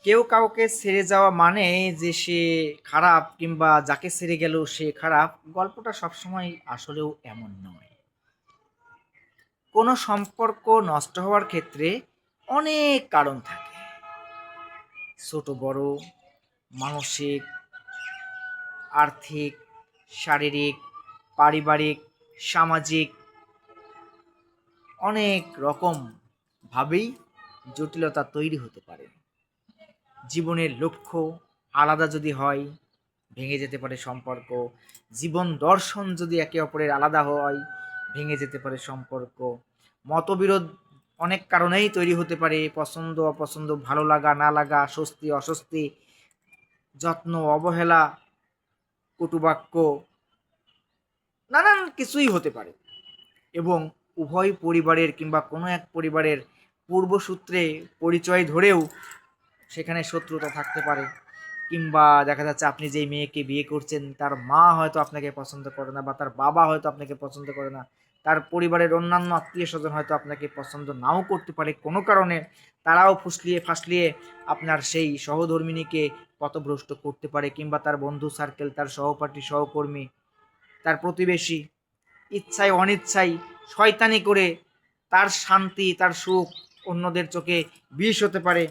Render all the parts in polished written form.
কেউ কাউকে ছেড়ে যাওয়া মানে যে সে খারাপ কিংবা যাকে ছেড়ে গেল সে খারাপ, গল্পটা সবসময় আসলেও এমন নয়। কোনো সম্পর্ক নষ্ট হওয়ার ক্ষেত্রে অনেক কারণ থাকে, ছোট বড়, মানসিক, আর্থিক, শারীরিক, পারিবারিক, সামাজিক, অনেক রকম ভাবেই জটিলতা তৈরি হতে পারে। জীবনের লক্ষ্য আলাদা যদি হয়, ভেঙে যেতে পারে সম্পর্ক। জীবন দর্শন যদি একে অপরের আলাদা হয়, ভেঙে যেতে পারে সম্পর্ক। মতবিরোধ অনেক কারণেই তৈরি হতে পারে, পছন্দ অপছন্দ, ভালো লাগা না লাগা, স্বস্তি অস্বস্তি, যত্ন অবহেলা, কটুবাক্য, নানান কিছুই হতে পারে। এবং উভয় পরিবারের কিংবা কোনো এক পরিবারের পূর্বসূত্রে পরিচয় ধরেও সেখানে শত্রুতা থাকতে পারে। কিংবা দেখা যাচ্ছে আপনি যেই মেয়েকে বিয়ে করছেন তার মা হয়তো আপনাকে পছন্দ করে না, বা তার বাবা হয়তো আপনাকে পছন্দ করে না, তার পরিবারের অন্যান্য আত্মীয় স্বজন হয়তো আপনাকে পছন্দ নাও করতে পারে কোনো কারণে। তারাও ফুসলিয়ে ফাসলিয়ে আপনার সেই সহধর্মিণীকে পথভ্রষ্ট করতে পারে, কিংবা তার বন্ধু সার্কেল, তার সহপাঠী, সহকর্মী, তার প্রতিবেশী ইচ্ছায় অনিচ্ছায় শয়তানি করে তার শান্তি, তার সুখ অন্যদের চোখে বিষ হতে পারে।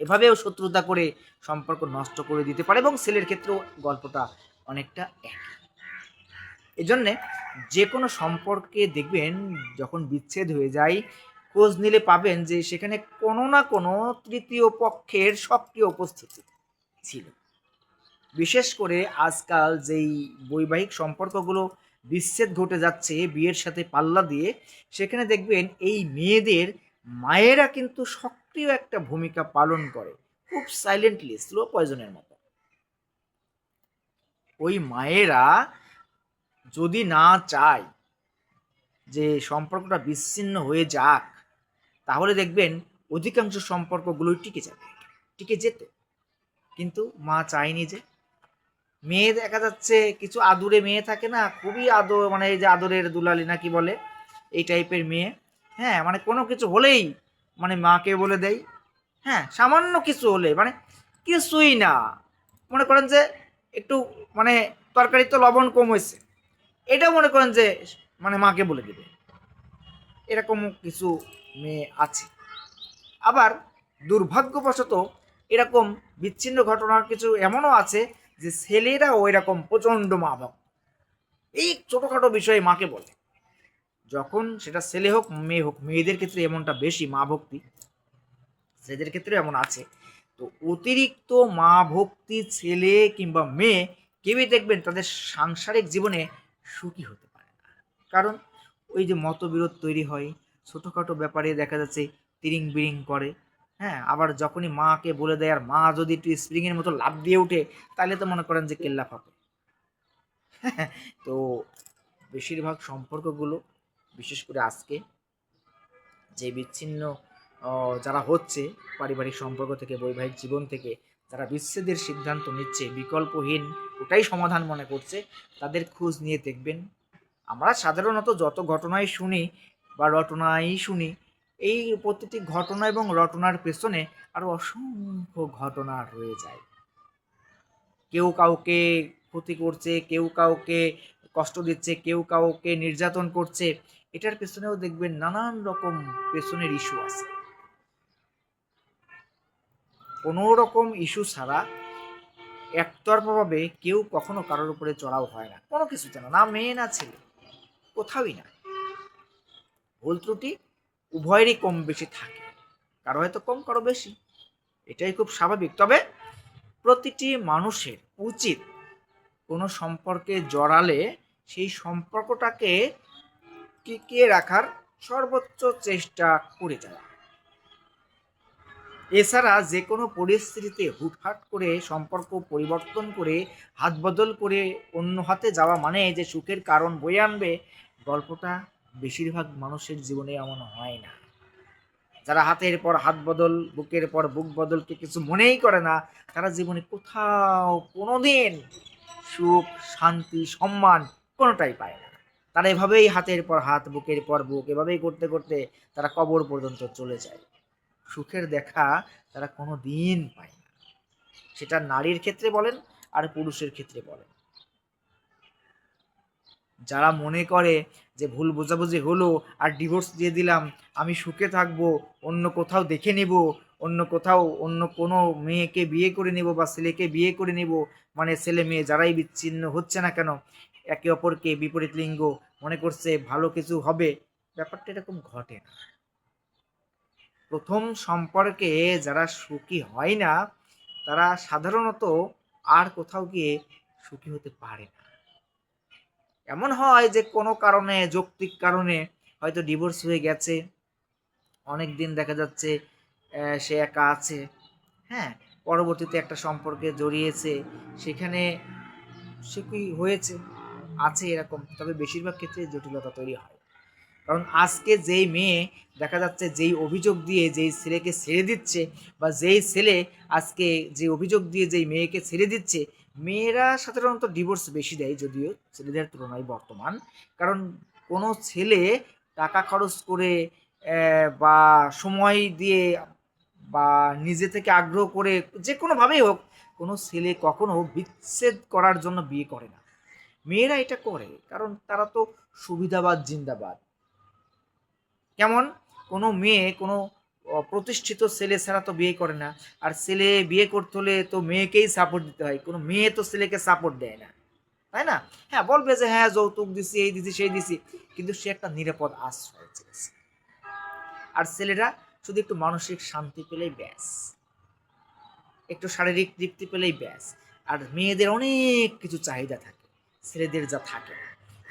এভাবেও শত্রুতা করে সম্পর্ক নষ্ট করে দিতে পারে, এবং ছেলের ক্ষেত্রেও গল্পটা অনেকটা একই। এজন্যে যে কোনো সম্পর্কে দেখবেন যখন বিচ্ছেদ হয়ে যায়, খোঁজ নিলে পাবেন যে সেখানে কোনো না কোনো তৃতীয় পক্ষের সক্রিয় উপস্থিতি ছিল। বিশেষ করে আজকাল যেই বৈবাহিক সম্পর্কগুলো বিচ্ছেদ ঘটে যাচ্ছে বিয়ের সাথে পাল্লা দিয়ে, সেখানে দেখবেন এই মেয়েদের মায়েরা কিন্তু সক্রিয় একটা ভূমিকা পালন করে, খুব সাইলেন্টলি, স্লো পয়জনের মতো। ওই মায়েরা যদি না চায় যে সম্পর্কটা বিচ্ছিন্ন হয়ে যাক, তাহলে দেখবেন অধিকাংশ সম্পর্কগুলোই টিকে যাবে, টিকে যেত। কিন্তু মা চায়নি। যে মেয়ে দেখা যাচ্ছে কিছু আদুরে মেয়ে থাকে না, খুবই আদর, মানে এই যে আদরের দুলালি নাকি বলে, এই টাইপের মেয়ে। হ্যাঁ, মানে কোনো কিছু হলেই মানে মাকে বলে দেয়। হ্যাঁ, সামান্য কিছু হলে মানে কিছুই না, মনে করেন যে একটু মানে তরকারি তো লবণ কম হয়েছে, এটাও মনে করেন যে মানে মাকে বলে দেবে। এরকম কিছু মেয়ে আছে। আবার দুর্ভাগ্যবশত এরকম বিচ্ছিন্ন ঘটনার কিছু এমনও আছে যে ছেলেরাও এরকম প্রচণ্ড মা ভক্ত, এই ছোটোখাটো বিষয়ে মাকে বলে। যখন সেটা ছেলে হোক মেয়ে হোক, মেয়েদের ক্ষেত্রে এমনটা বেশি মা ভক্তি, ছেলেদের ক্ষেত্রে এমন আছে। তো অতিরিক্ত মা ভক্তি ছেলে কিংবা মেয়ে কেউই দেখবেন তাদের সাংসারিক জীবনে সুখী হতে পারে না। কারণ ওই যে মতবিরোধ তৈরি হয়, ছোটোখাটো ব্যাপারে দেখা যাচ্ছে তিরিং বিরিং করে। হ্যাঁ, আবার যখনই মাকে বলে দেয় আর মা যদি একটু স্প্রিংয়ের মতো লাফ দিয়ে ওঠে, তাহলে তো মনে করেন যে কেল্লা ফাঁপে। তো বেশিরভাগ সম্পর্কগুলো, বিশেষ করে আজকে যে বিচ্ছিন্ন যারা হচ্ছে পারিবারিক সম্পর্ক থেকে, বৈবাহিক জীবন থেকে, যারা বিচ্ছেদের সিদ্ধান্ত নিচ্ছে বিকল্পহীন, ওটাই সমাধান মনে করছে, তাদের খোঁজ নিয়ে দেখবেন। আমরা সাধারণত যত ঘটনাই শুনি বা রটনাই শুনি, এই প্রতিটি ঘটনা এবং রটনার পেছনে আরও অসংখ্য ঘটনা রয়ে যায়। কেউ কাউকে ক্ষতি করছে, কেউ কাউকে কষ্ট দিচ্ছে, কেউ কাউকে নির্যাতন করছে, এটার পেছনেও দেখবেন নানান রকম পেছনের ইস্যু আছে। কোনো রকম ইস্যু ছাড়া একতরফাভাবে কেউ কখনো কারোর উপরে চড়াও হয় না, কোনো কিছুতে না, না মেয়ে না ছেলে, কোথাওই না। ভুল ত্রুটি উভয়েরই কম বেশি থাকে, কারো হয়তো কম, কারো বেশি, এটাই খুব স্বাভাবিক। তবে প্রতিটি মানুষের উচিত কোনো সম্পর্কে জড়ালে সেই সম্পর্কটাকে টিকিয়ে রাখার সর্বোচ্চ চেষ্টা করে যাওয়া। এছাড়া যে কোনো পরিস্থিতিতে হুটহাট করে সম্পর্ক পরিবর্তন করে হাত বদল করে অন্য হাতে যাওয়া মানে যে সুখের কারণ বয়ে আনবে, গল্পটা বেশিরভাগ মানুষের জীবনে এমন হয় না। যারা হাতের পর হাত বদল, বুকের পর বুক বদলকে কিছু মনেই করে না, তারা জীবনে কোথাও কোনোদিন সুখ, শান্তি, সম্মান কোনোটাই পায় না। তারা এভাবেই হাতের পর হাত, বুকের পর বুক, এভাবেই করতে করতে তারা কবর পর্যন্ত চলে যায়। সুখের দেখা তারা কোনো দিন পায় না। সেটা নারীর ক্ষেত্রে বলেন আর পুরুষের ক্ষেত্রে বলেন। যারা মনে করে যে ভুল বোঝাবুঝি হলো আর ডিভোর্স দিয়ে দিলাম, আমি সুখে থাকবো, অন্য কোথাও দেখে নেব, অন্য কোথাও অন্য কোনো মেয়েকে বিয়ে করে নেব বা ছেলেকে বিয়ে করে নেব, মানে ছেলে মেয়ে যারাই বিচ্ছিন্ন হচ্ছে না কেন একে অপরকে বিপরীত লিঙ্গ মনে করছে ভালো কিছু হবে, ব্যাপারটা এরকম ঘটে না। প্রথম সম্পর্কে যারা সুখী হয় না তারা সাধারণত আর কোথাও গিয়ে সুখী হতে পারে না। এমন হয় যে কোনো কারণে, যৌক্তিক কারণে হয়তো ডিভোর্স হয়ে গেছে, অনেক দিন দেখা যাচ্ছে সে একা আছে, হ্যাঁ, পরবর্তীতে একটা সম্পর্কে জড়িয়েছে, সেখানে সুখী হয়েছে, আছে এরকম, তবে বেশিরভাগ ক্ষেত্রে জটিলতা তৈরি হয়। কারণ আজকে যেই মেয়ে দেখা যাচ্ছে যেই অভিযোগ দিয়ে যেই ছেলেকে ছেড়ে দিচ্ছে, বা যেই ছেলে আজকে যে অভিযোগ দিয়ে যেই মেয়েকে ছেড়ে দিচ্ছে, মেয়েরা সাধারণত ডিভোর্স বেশি দেয় যদিও ছেলেদের তুলনায় বর্তমান। কারণ কোনো ছেলে টাকা খরচ করে বা সময় দিয়ে বা নিজে থেকে আগ্রহ করে যে কোনোভাবেই হোক, কোনো ছেলে কখনো বিচ্ছেদ করার জন্য বিয়ে করে না। মেয়েরা এটা করে কারণ তারা তো সুবিধাবাদ জিন্দাবাদ। কেমন, কোনো মেয়ে কোনো প্রতিষ্ঠিত ছেলে ছাড়া তো বিয়ে করে না, আর ছেলে বিয়ে করতে হলে তো মেয়েকেই সাপোর্ট দিতে হয়, কোনো মেয়ে তো ছেলেকে সাপোর্ট দেয় না, তাই না? হ্যাঁ, বলবে যে হ্যাঁ যৌতুক দিছি, এই দিছি, সেই দিছি, কিন্তু সে একটা নিরাপদ আশ্রয় চেয়েছে। আর ছেলেরা শুধু একটু মানসিক শান্তি পেলেই ব্যাস, একটু শারীরিক তৃপ্তি পেলেই ব্যাস। আর মেয়েদের অনেক কিছু চাহিদা থাকে, ছেলেদের যা থাকে না।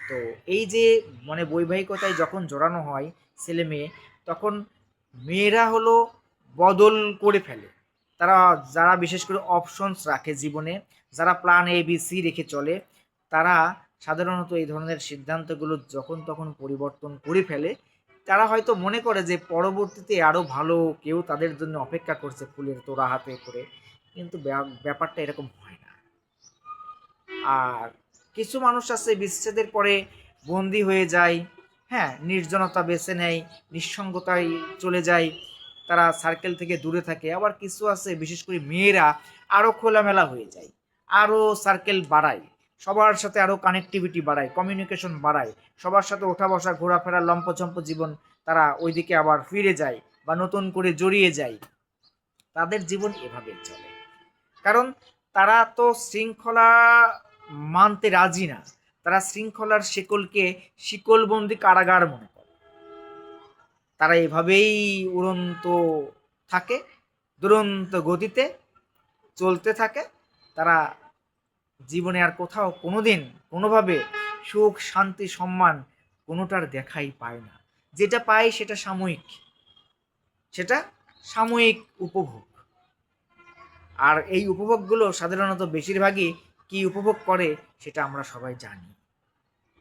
তো এই যে মানে বৈবাহিকতায় যখন জড়ানো হয় ছেলে মেয়ে, তখন মেয়েরা হলো বদল করে ফেলে। তারা, যারা বিশেষ করে অপশনস রাখে জীবনে, যারা প্ল্যান এ বি সি রেখে চলে, তারা সাধারণত এই ধরনের সিদ্ধান্তগুলো যখন তখন পরিবর্তন করে ফেলে। তারা হয়তো মনে করে যে পরবর্তীতে আরও ভালো কেউ তাদের জন্য অপেক্ষা করছে ফুলের তোড়া হাতে করে, কিন্তু ব্যাপারটা এরকম হয় না। আর কিছু মানুষ আছে বিচ্ছেদের পরে বন্দি হয়ে যায়, হ্যাঁ, নির্জনতা বেছে নেয়, নিঃসঙ্গতায় চলে যায়, তারা সার্কেল থেকে দূরে থাকে। আবার কিছু আছে বিশেষ করে মেয়েরা আরও খোলামেলা হয়ে যায়, আরও সার্কেল বাড়ায়, সবার সাথে আরও কানেক্টিভিটি বাড়ায়, কমিউনিকেশন বাড়ায়, সবার সাথে ওঠা বসা ঘোরাফেরা লম্পচম্প জীবন, তারা ওইদিকে আবার ফিরে যায় বা নতুন করে জড়িয়ে যায়। তাদের জীবন এভাবেই চলে, কারণ তারা তো শৃঙ্খলা মানতে রাজি না। তারা শৃঙ্খলার শিকলকে শিকলবন্দি কারাগার মনে করে। তারা এভাবেই উড়ন্ত থাকে, দুরন্ত গতিতে চলতে থাকে। তারা জীবনে আর কোথাও কোনোদিন কোনোভাবে সুখ, শান্তি, সম্মান কোনোটার দেখাই পায় না। যেটা পায় সেটা সাময়িক, সেটা সাময়িক উপভোগ। আর এই উপভোগগুলো সাধারণত বেশিরভাগই কি উপভোগ করে সেটা আমরা সবাই জানি।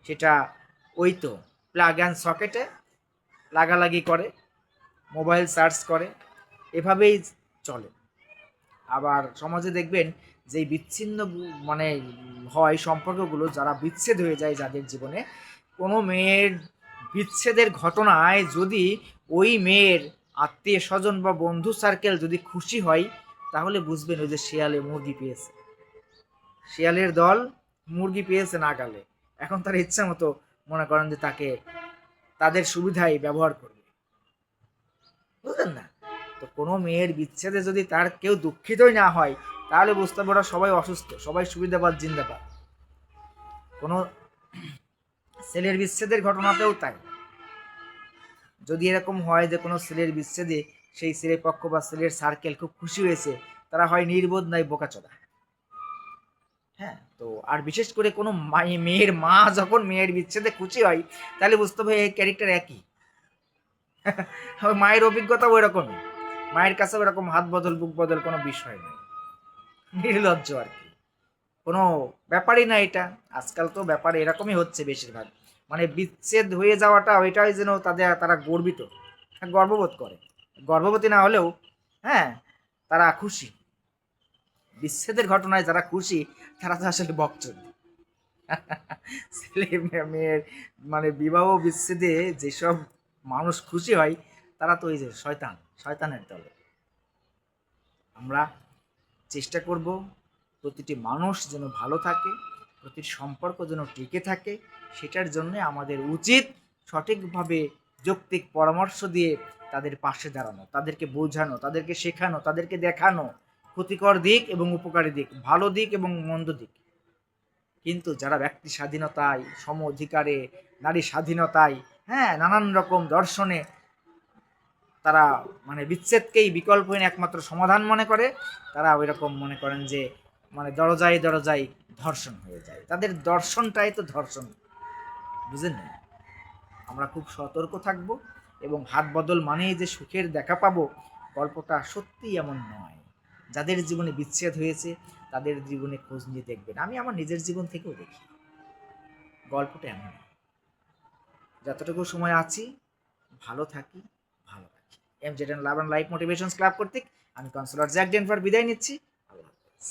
সেটা ওই তো প্লাগ অ্যান্ড সকেটে লাগালাগি করে, মোবাইল সার্চ করে, এভাবেই চলে। আবার সমাজে দেখবেন যে বিচ্ছিন্ন মানে হয় সম্পর্কগুলো, যারা বিচ্ছেদ হয়ে যায় যাদের জীবনে, কোনো মেয়ের বিচ্ছেদের ঘটনায় যদি ওই মেয়ের আত্মীয় স্বজন বা বন্ধু সার্কেল যদি খুশি হয়, তাহলে বুঝবেন ওই যে শিয়ালে মুরগি পেয়েছে, শিয়ালের দল মুরগি পেয়েছে নাগালে, এখন তার ইচ্ছা মতো মনে করেন যে তাকে তাদের সুবিধায় ব্যবহার করবে, বুঝলেন না? তো কোনো মেয়ের বিচ্ছেদে যদি তার কেউ দুঃখিতই না হয়, তাহলে বুঝতে হবে ওরা সবাই অসুস্থ, সবাই সুবিধাবাদ জিন্দাবাদ। কোনো ছেলের বিচ্ছেদের ঘটনাতেও তাই। যদি এরকম হয় যে কোনো ছেলের বিচ্ছেদে সেই ছেলের পক্ষ বা ছেলের সার্কেল খুব খুশি হয়েছে, তারা হয় নির্বোধ নাই বোকাচোদা। হ্যাঁ, তো আর বিশেষ করে কোনো মেয়ের মা যখন মেয়ের বিচ্ছেদে খুশি হয়, তাহলে বুঝতে হবে এই ক্যারেক্টার একই। মায়ের অভিজ্ঞতা ওই রকমই, মায়ের কাছে ওরকম হাত বদল বুক বদল কোনো বিষয় নেই, নির্লজ্জ আর কি, কোনো ব্যাপারই না এটা। আজকাল তো ব্যাপার এরকমই হচ্ছে বেশিরভাগ, মানে বিচ্ছেদ হয়ে যাওয়াটা ওইটাই যেন তারা গর্বিত, গর্ববোধ করে। গর্ভবতী না হলেও হ্যাঁ, তারা খুশি। বিচ্ছেদের ঘটনায় যারা খুশি তারা তো আসলে বকচোদ। ছেলে মেয়ের মানে বিবাহ বিচ্ছেদে যেসব মানুষ খুশি হয়, তারা তো এই যে শয়তানের দলে। আমরা চেষ্টা করব প্রতিটি মানুষ যেন ভালো থাকে, প্রতিটি সম্পর্ক যেন টিকে থাকে। সেটার জন্য আমাদের উচিত সঠিকভাবে যৌক্তিক পরামর্শ দিয়ে তাদের পাশে দাঁড়ানো, তাদেরকে বোঝানো, তাদেরকে শেখানো, তাদেরকে দেখানো ক্ষতিকর দিক এবং উপকারী দিক, ভালো দিক এবং মন্দ দিক। কিন্তু যারা ব্যক্তি স্বাধীনতায়, সম অধিকারে, নারী স্বাধীনতায়, হ্যাঁ, নানান রকম দর্শনে তারা মানে বিচ্ছেদকেই বিকল্পহীন একমাত্র সমাধান মনে করে, তারা ওই রকম মনে করেন যে মানে দরজায় দরজায় ধর্ষণ হয়ে যায়। তাদের দর্শনটাই তো ধর্ষণ, বুঝেন না? আমরা খুব সতর্ক থাকব এবং হাত বদল মানেই যে সুখের দেখা পাবো, গল্পটা সত্যিই এমন নয়। যাদের জীবনে বিচ্ছেদ হয়েছে তাদের জীবনে খোঁজ নিয়ে দেখবেন, আমি আমার নিজের জীবন থেকেও দেখি গল্পটা এমন। যতটুকু সময় আছি ভালো থাকি, ভালো রাখি। MZ love and life motivations club কর্তৃক আমি কাউন্সিলর জ্যাক ডেনভার বিদায় নিচ্ছি। আল্লাহ হাফেজ।